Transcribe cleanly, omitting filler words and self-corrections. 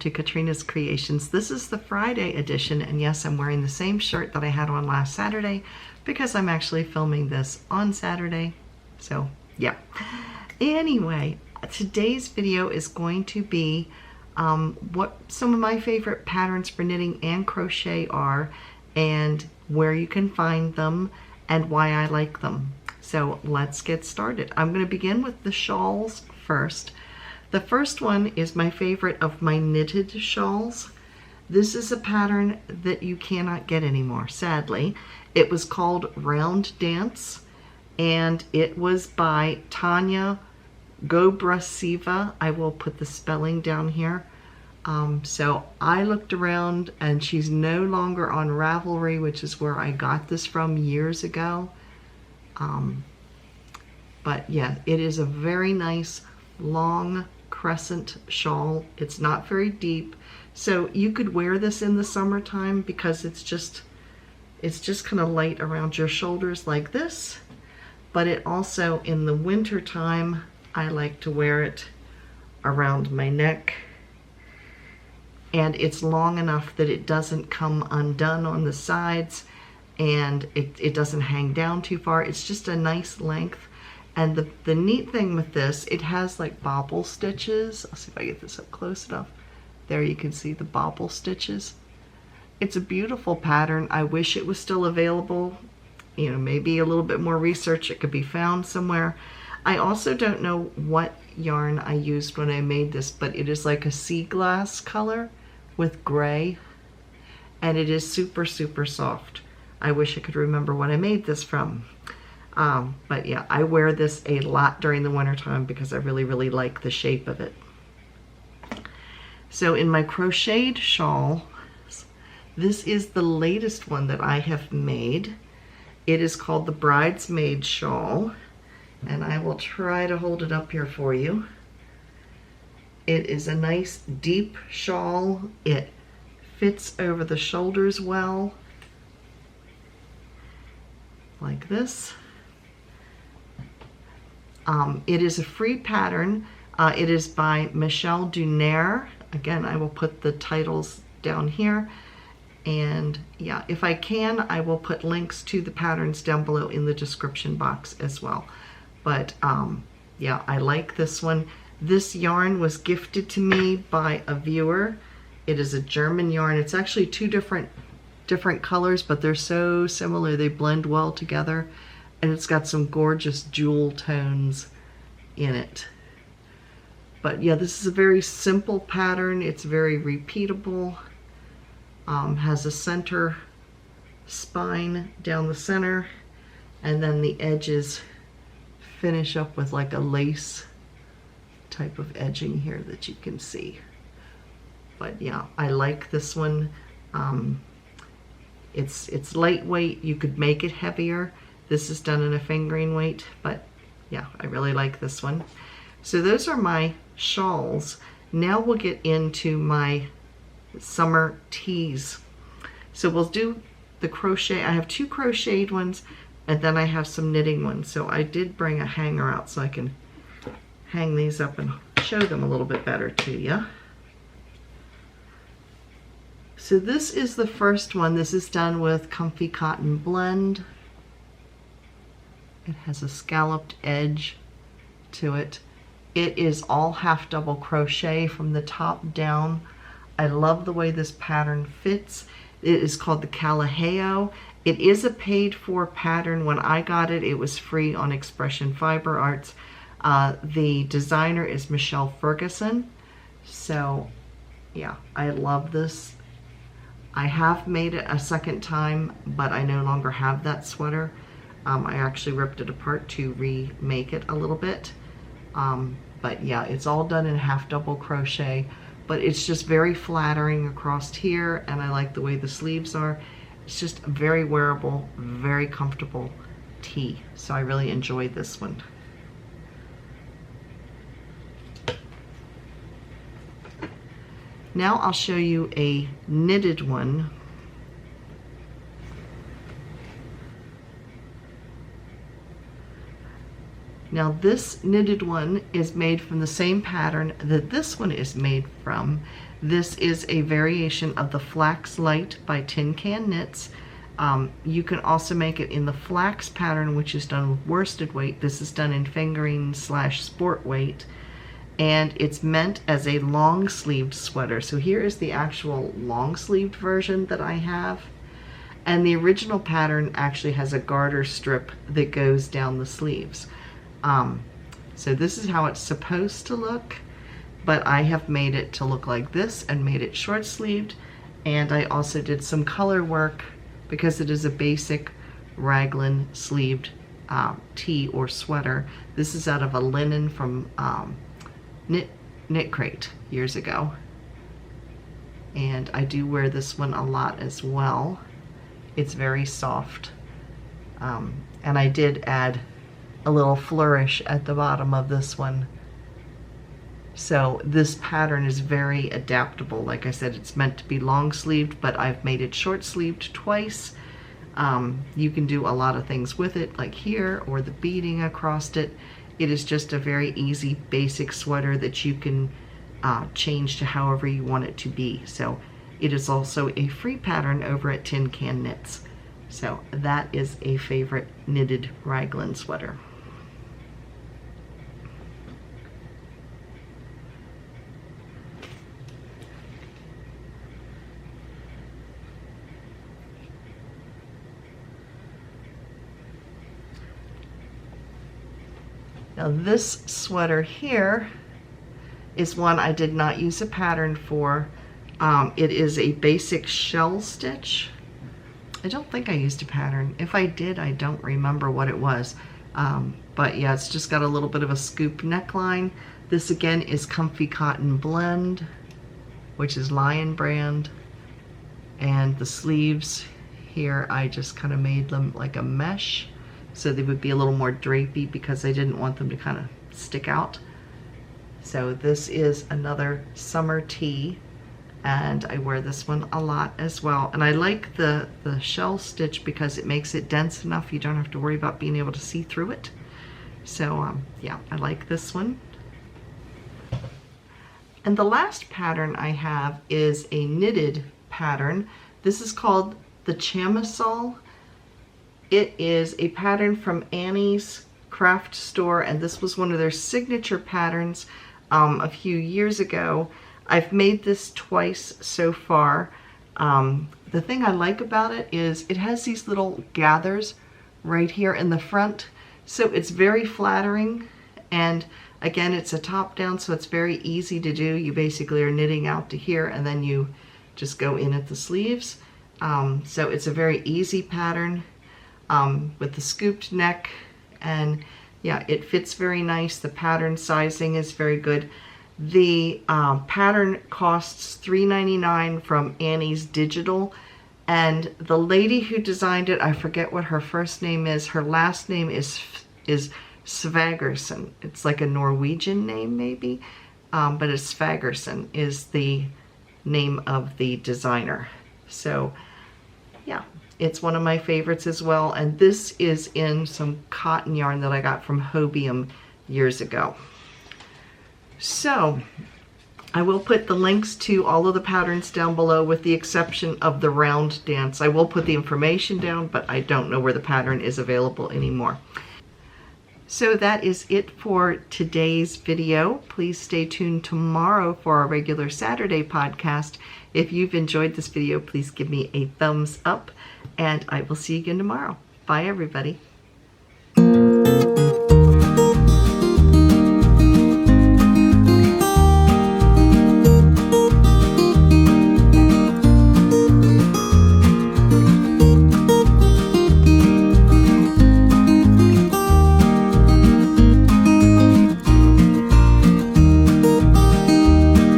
to Katrina's Creations. This is the Friday edition, and yes, I'm wearing the same shirt that I had on last Saturday because I'm actually filming this on Saturday. So yeah. Anyway, today's video is going to be what some of my favorite patterns for knitting and crochet are, and where you can find them and why I like them. So let's get started. I'm going to begin with the shawls first. The first one is my favorite of my knitted shawls. This is a pattern that you cannot get anymore, sadly. It was called Round Dance, and it was by Tanya Gobruseva. I will put the spelling down here. So I looked around, and she's no longer on Ravelry, which is where I got this from years ago. But yeah, it is a very nice long crescent shawl. It's not very deep, so you could wear this in the summertime because it's just kind of light around your shoulders like this. But it also, in the winter time, I like to wear it around my neck, and it's long enough that it doesn't come undone on the sides, and it doesn't hang down too far. It's just a nice length. And the neat thing with this, it has like bobble stitches. I'll see if I get this up close enough. There you can see the bobble stitches. It's a beautiful pattern. I wish it was still available. You know, maybe a little bit more research, it could be found somewhere. I also don't know what yarn I used when I made this, but it is like a sea glass color with gray, and it is super, super soft. I wish I could remember what I made this from. But yeah, I wear this a lot during the winter time because I really, really like the shape of it. So in my crocheted shawl, this is the latest one that I have made. It is called the Bridesmaid Shawl, and I will try to hold it up here for you. It is a nice deep shawl. It fits over the shoulders well, like this. It is a free pattern. It is by Michele DuNaier. Again, I will put the titles down here. And yeah, if I can, I will put links to the patterns down below in the description box as well. But yeah, I like this one. This yarn was gifted to me by a viewer. It is a German yarn. It's actually two different colors, but they're so similar. They blend well together. And it's got some gorgeous jewel tones in it. But yeah, this is a very simple pattern. It's very repeatable. Has a center spine down the center, and then the edges finish up with like a lace type of edging here that you can see. But yeah, I like this one. It's lightweight. You could make it heavier. This is done in a fingering weight, but yeah, I really like this one. So those are my shawls. Now we'll get into my summer tees. So we'll do the crochet. I have two crocheted ones, and then I have some knitting ones. So I did bring a hanger out so I can hang these up and show them a little bit better to you. So this is the first one. This is done with Comfy Cotton Blend. It has a scalloped edge to it. It is all half double crochet from the top down. I love the way this pattern fits. It is called the Kalaheo. It is a paid for pattern. When I got it, it was free on Expression Fiber Arts. The designer is Michele Ferguson. So yeah, I love this. I have made it a second time, but I no longer have that sweater. I actually ripped it apart to remake it a little bit. But yeah, it's all done in half double crochet, but it's just very flattering across here, and I like the way the sleeves are. It's just a very wearable, very comfortable tee. So I really enjoyed this one. Now I'll show you a knitted one. Now this knitted one is made from the same pattern that this one is made from. This is a variation of the Flax Light by Tin Can Knits. You can also make it in the Flax pattern, which is done with worsted weight. This is done in fingering / sport weight, and it's meant as a long sleeved sweater. So here is the actual long sleeved version that I have, and the original pattern actually has a garter strip that goes down the sleeves. So this is how it's supposed to look, but I have made it to look like this and made it short sleeved, and I also did some color work because it is a basic raglan sleeved tee or sweater. This is out of a linen from Knit Crate years ago, and I do wear this one a lot as well. It's very soft, and I did add a little flourish at the bottom of this one. So this pattern is very adaptable. Like I said, it's meant to be long sleeved, but I've made it short sleeved twice. You can do a lot of things with it, like here, or the beading across it. It is just a very easy, basic sweater that you can change to however you want it to be. So it is also a free pattern over at Tin Can Knits. So that is a favorite knitted raglan sweater. Now this sweater here is one I did not use a pattern for. It is a basic shell stitch. I don't think I used a pattern. If I did, I don't remember what it was. But yeah, it's just got a little bit of a scoop neckline. This again is Comfy Cotton Blend, which is Lion brand. And the sleeves here, I just kind of made them like a mesh, so they would be a little more drapey because I didn't want them to kind of stick out. So this is another summer tee, and I wear this one a lot as well. And I like the shell stitch because it makes it dense enough you don't have to worry about being able to see through it. So yeah, I like this one. And the last pattern I have is a knitted pattern. This is called the Chamisole. It is a pattern from Annie's craft store, and this was one of their signature patterns a few years ago. I've made this twice so far. The thing I like about it is it has these little gathers right here in the front, so it's very flattering, and again, it's a top down, so it's very easy to do. You basically are knitting out to here and then you just go in at the sleeves. So it's a very easy pattern with the scooped neck, and yeah, it fits very nice. The pattern sizing is very good. The pattern costs $3.99 from Annie's Digital, and the lady who designed it, I forget what her first name is. Her last name is Skvagerson. It's like a Norwegian name maybe, but it's Skvagerson is the name of the designer. So yeah, it's one of my favorites as well, and this is in some cotton yarn that I got from Hobium years ago. So I will put the links to all of the patterns down below with the exception of the round dance. I will put the information down, but I don't know where the pattern is available anymore. So that is it for today's video. Please stay tuned tomorrow for our regular Saturday podcast. If you've enjoyed this video, please give me a thumbs up, and I will see you again tomorrow. Bye, everybody.